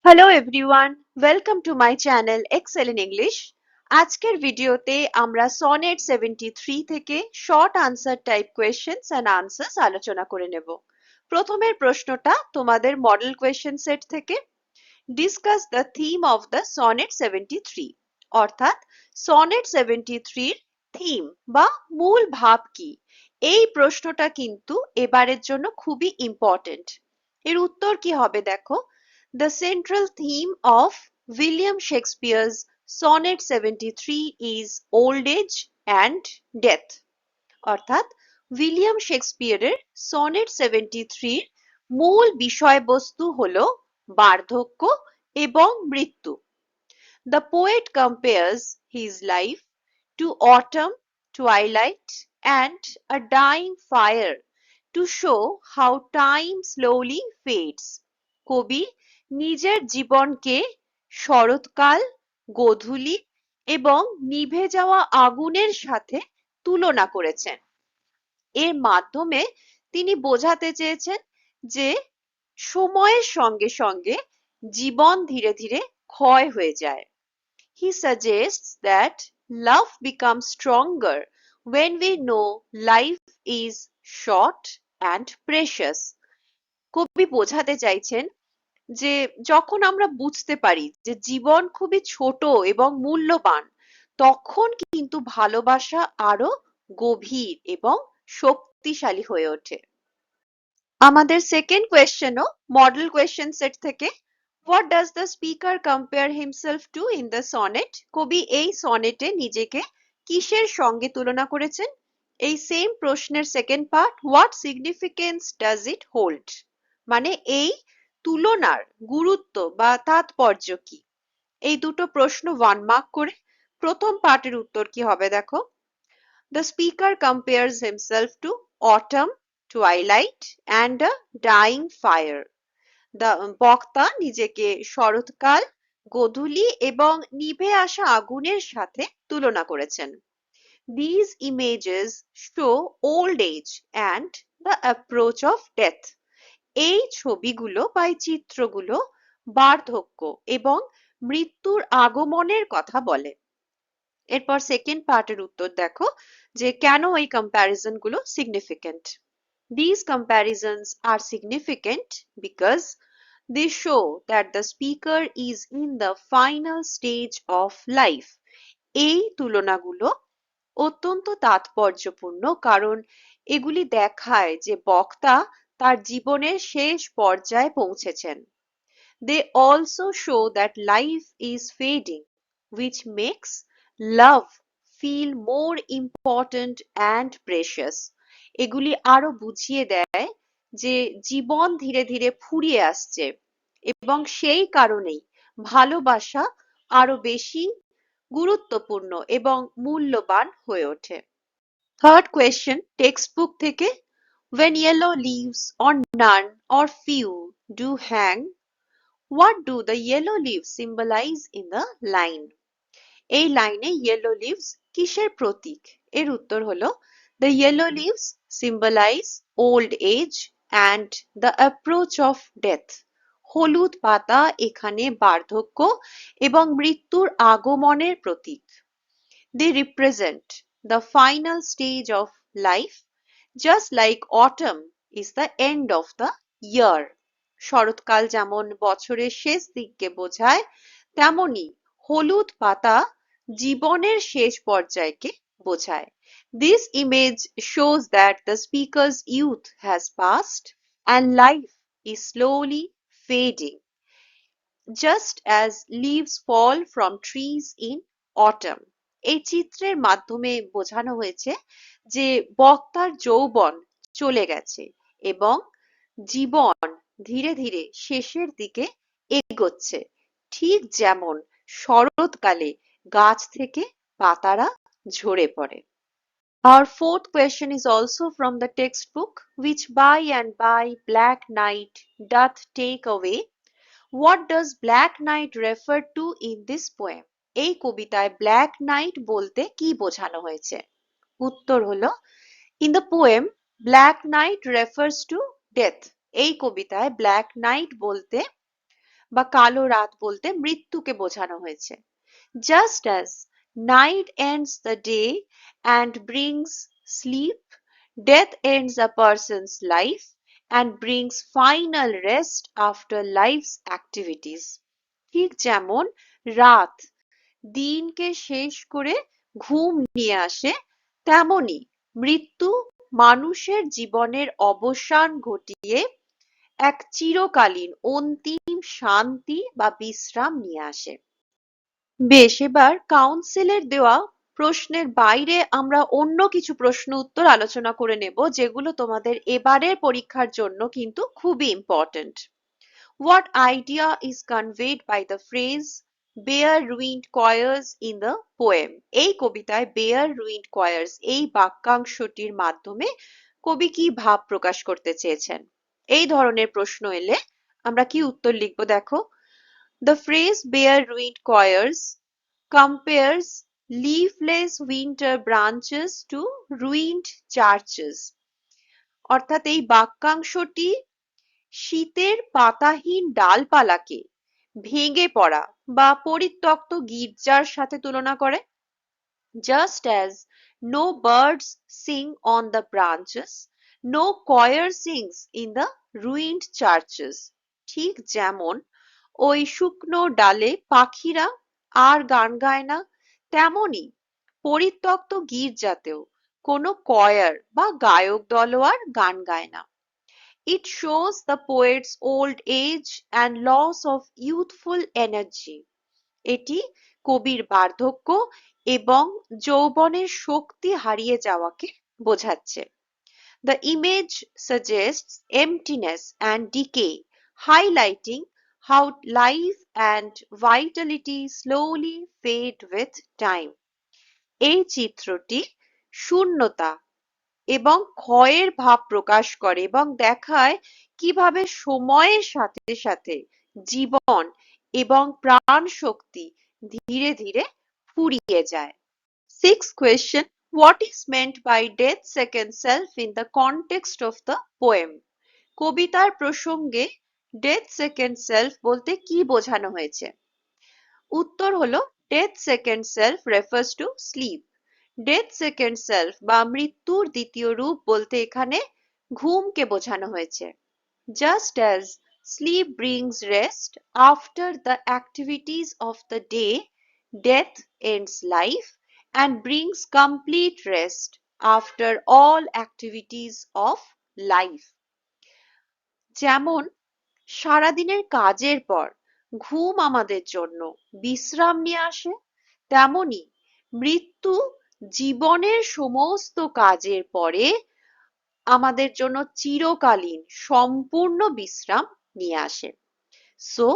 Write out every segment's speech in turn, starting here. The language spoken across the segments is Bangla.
Hello everyone, welcome to my channel Excel in English. আজকের ভিডিওতে আমরা সনেট 73 থেকে short answer type questions and answers আলোচনা করে নেব। প্রথমের প্রশ্নটা তোমাদের মডেল কোয়েশ্চেন সেট থেকে। Discuss the theme of the sonnet 73, অর্থাৎ সনেট 73 এর থিম বা মূল ভাব কি। এই প্রশ্নটা কিন্তু এবারের জন্য খুবই ইম্পর্টেন্ট। এর উত্তর কি হবে দেখো। The central theme of William Shakespeare's Sonnet 73 is old age and death. অর্থাৎ উইলিয়াম শেক্সপিয়ারের সনেট 73 এর মূল বিষয়বস্তু হলো বার্ধক্য এবং মৃত্যু। The poet compares his life to autumn, twilight, and a dying fire to show how time slowly fades. কবি নিজের জীবনকে শরৎকাল, গোধূলি এবং নিভে যাওয়া আগুনের সাথে তুলনা করেছেন। এর মাধ্যমে তিনি বোঝাতে চেয়েছেন যে সময়ের সঙ্গে সঙ্গে জীবন ধীরে ধীরে ক্ষয় হয়ে যায়। He suggests that love becomes stronger when we know life is short and precious. কবি বোঝাতে চাইছেন যে যখন আমরা বুঝতে পারি যে জীবন খুবই ছোট এবং মূল্যবান, তখন কিন্তু ভালোবাসা আরো গভীর এবং শক্তিশালী হয়ে ওঠে। আমাদের সেকেন্ড কোয়েশ্চেনও মডেল কোয়েশ্চেন সেট থেকে। What does the speaker compare himself to in the sonnet? কবি এই সনেটে নিজেকে কিসের সঙ্গে তুলনা করেছেন? এই সেম প্রশ্নের second part, what significance does it hold? মানে এই তুলনার গুরুত্ব বা তাৎপর্য কি? এই দুটো প্রশ্ন 1 মার্ক করে। প্রথম পার্টের উত্তর কি হবে দেখো। The speaker compares himself to autumn, twilight and a dying fire. বক্তা নিজেকে শরৎকাল, গোধূলি এবং নিভে আসা আগুনের সাথে তুলনা করেছেন। These images show old age and the approach of death. এই ছবিগুলো বা এই চিত্রগুলো বার্ধক্য এবং মৃত্যুর আগমনের কথা বলে। এরপর সেকেন্ড পার্টের উত্তর দেখো যে কেন এই কম্প্যারিজন গুলো significant. These comparisons are significant because they show that the speaker is in the final stage of life. এই তুলনাগুলো অত্যন্ত তাৎপর্যপূর্ণ কারণ এগুলি দেখায় যে বক্তা তার জীবনের শেষ পর্যায়ে পৌঁছেছেন। They also show that life is fading, which makes love feel more important and precious. এগুলি আরো বুঝিয়ে দেয় যে জীবন ধীরে ধীরে ফুরিয়ে আসছে এবং সেই কারণেই ভালোবাসা আরো বেশি গুরুত্বপূর্ণ এবং মূল্যবান হয়ে ওঠে। থার্ড কোয়েশ্চেন টেক্সট বুক থেকে। When yellow leaves or none or few do hang, what do the yellow leaves symbolize in the line? এই লাইনে yellow leaves কিসের প্রতীক? এর উত্তর হলো the yellow leaves symbolize old age and the approach of death. হলুদ পাতা এখানে বার্ধক্য এবং মৃত্যুর আগমনের প্রতীক। They represent the final stage of life, just like autumn is the end of the year. শরৎকাল যেমন বছরের শেষ দিককে বোঝায়, তেমনি হলুদ পাতা জীবনের শেষ পর্যায়কে বোঝায়। This image shows that the speaker's youth has passed and life is slowly fading, just as leaves fall from trees in autumn. এই চিত্রের মাধ্যমে বোঝানো হয়েছে যে বক্তার যৌবন চলে গেছে এবং জীবন ধীরে ধীরে শেষের দিকে এগোচ্ছে, ঠিক যেমন শরৎকালে গাছ থেকে পাতারা ঝরে পড়ে। Our fourth question is also from the textbook. Which by and by black night doth take away? What does black night refer to in this poem? এই কবিতায় ব্ল্যাক নাইট বলতে কি বোঝানো হয়েছে? উত্তর হলো in the poem black night refers to death. এই কবিতায় ব্ল্যাক নাইট বলতে বা কালো রাত বলতে মৃত্যুকে বোঝানো হয়েছে। Just as night ends the day and brings sleep, death ends a person's life and brings final rest after life's activities. ঠিক যেমন রাত দিনকে শেষ করে ঘুম নিয়ে আসে, তেমনি মৃত্যু মানুষের জীবনের অবসান ঘটিয়ে এক চিরকালীন অন্তিম শান্তি বা বিশ্রাম নিয়ে আসে। বেশ, এবার কাউন্সিলের দেওয়া প্রশ্নের বাইরে আমরা অন্য কিছু প্রশ্ন উত্তর আলোচনা করে নেব, যেগুলো তোমাদের এবারের পরীক্ষার জন্য কিন্তু খুবই important. What idea is conveyed by the phrase bare ruined choirs in the poem? এই কবিতায় bare ruined choirs এই বাক্যাংশটির মাধ্যমে কবি কি ভাব প্রকাশ করতে চেয়েছেন? এই ধরনের প্রশ্ন এলে আমরা কি উত্তর লিখব দেখো। The phrase bare ruined choirs compares leafless winter branches to ruined churches. অর্থাৎ এই বাক্যাংশটি শীতের পাতাহীন ডালপালাকে ভেঙে পড়া বা পরিত্যক্ত গির্জার সাথে তুলনা করে। Just as no birds sing on the branches, no choir sings in the ruined churches. ঠিক যেমন ওই শুকনো ডালে পাখিরা আর গান গায় না, তেমনি পরিত্যক্ত গির্জাতেও কোনো কয়ার বা গায়ক দলও আর গান গায় না। It shows the poet's old age and loss of youthful energy. এটি কবির বার্ধক্য এবং যৌবনের শক্তি হারিয়ে যাওয়াকে বোঝাচ্ছে। The image suggests emptiness and decay, highlighting how life and vitality slowly fade with time. এই চিত্রটি শূন্যতা এবং ক্ষয়ের ভাব প্রকাশ করে এবং দেখায় কিভাবে সময়ের সাথে সাথে জীবন এবং প্রাণ শক্তি ধীরে ধীরে ফুরিয়ে যায়। Sixth question. What is meant by death's second self in the context of the poem? কবিতার প্রসঙ্গে death second self বলতে কি বোঝানো হয়েছে? উত্তর হলো death second self refers to sleep. Death second self বা মৃত্যুর দ্বিতীয় রূপ বলতে এখানে ঘুমকে বোঝানো হয়েছে। Just as sleep brings rest after the activities of the day, death ends life and brings complete rest after all activities of life. যেমন সারাদিনের কাজের পর ঘুম আমাদের জন্য বিশ্রাম নিয়ে আসে, তেমনি মৃত্যু জীবনের সমস্ত কাজের পরে আমাদের জন্য চিরকালীন সম্পূর্ণ বিশ্রাম নিয়ে আসে। So,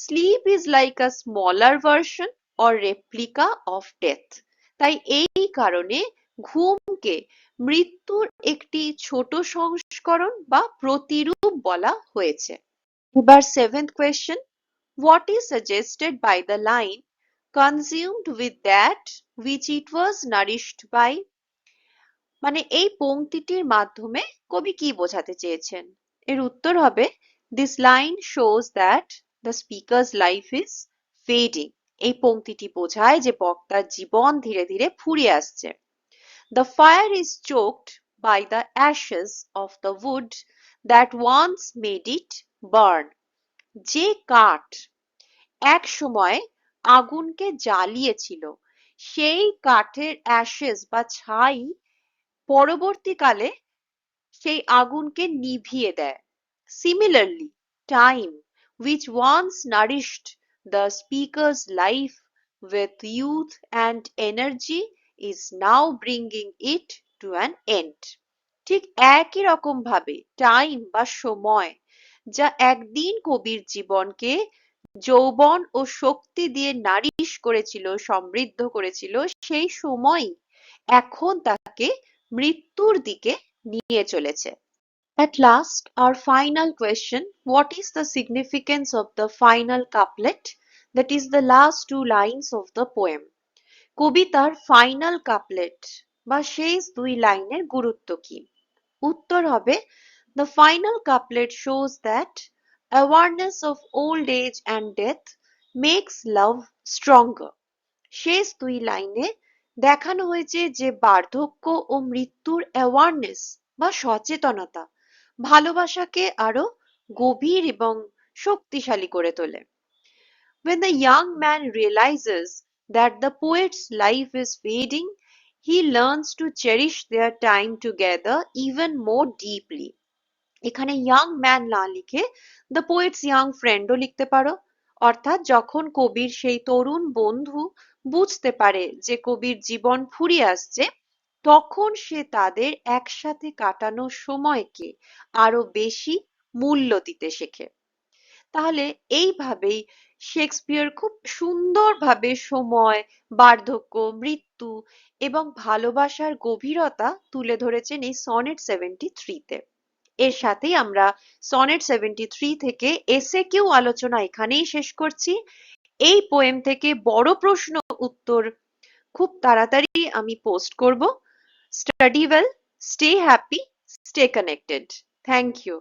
sleep is like a smaller version or replica of death. তাই এই কারণে ঘুমকে মৃত্যুর একটি ছোট সংস্করণ বা প্রতিরূপ বলা হয়েছে। এবার seventh question. What is suggested by the line consumed with that which it was nourished by? মানে এই পংক্তিটির মাধ্যমে কবি কি বোঝাতে চেয়েছেন? এর উত্তর হবে this line shows that the speaker's life is fading. এই পংক্তিটি বোঝায় যে বক্তার জীবন ধীরে ধীরে ফুরিয়ে আসছে। The fire is choked by the ashes of the wood that once made it burn. যে কাঠ এক সময় আগুনকে জ্বালিয়েছিল, সেই কাঠের অ্যাশেস বা ছাই পরবর্তীকালে সেই আগুনকে নিভিয়ে দেয়। Similarly, time, which once nourished the speaker's life with youth and energy, is now bringing it to an end. ঠিক একই রকম ভাবে টাইম বা সময় যা একদিন কবির জীবনকে যৌবন ও শক্তি দিয়ে নারিশ করেছিল, সমৃদ্ধ করেছিল, সেই সময়ই এখন তাকে মৃত্যুর দিকে নিয়ে চলেছে। At last, our final question. What is the significance of the final couplet, that is the last two lines of the poem? কবিতার ফাইনাল কাপলেট বা শেষ দুই লাইনের গুরুত্ব কি? উত্তর হবে the final couplet shows that Awareness of old age and death makes love stronger. শেষ দুই লাইনে দেখানো হয়েছে যে বার্ধক্য ও মৃত্যুর অ্যাওয়ারনেস বা সচেতনতা ভালোবাসাকে আরো গভীর এবং শক্তিশালী করে তোলে। When the young man realizes that the poet's life is fading, he learns to cherish their time together even more deeply. এখানে ইয়াং ম্যান না লিখে দ্য পোয়েটস ইয়াং ফ্রেন্ডও লিখতে পারো। অর্থাৎ যখন কবির সেই তরুণ বন্ধু বুঝতে পারে যে কবির জীবন ফুরিয়ে আসছে, তখন সে তাদের একসাথে কাটানো সময়কে আরো বেশি মূল্য দিতে শেখে। তাহলে এইভাবেই শেক্সপিয়ার খুব সুন্দরভাবে সময়, বার্ধক্য, মৃত্যু এবং ভালোবাসার গভীরতা তুলে ধরেছেন এই সনেট 73-তে। এর সাথেই আমরা সনেট 73 থেকে এসে কিউ আলোচনা এখানেই শেষ করছি। এই পোয়েম থেকে বড় প্রশ্ন উত্তর খুব তাড়াতাড়ি আমি পোস্ট করব। Study well, stay happy, stay connected. Thank you.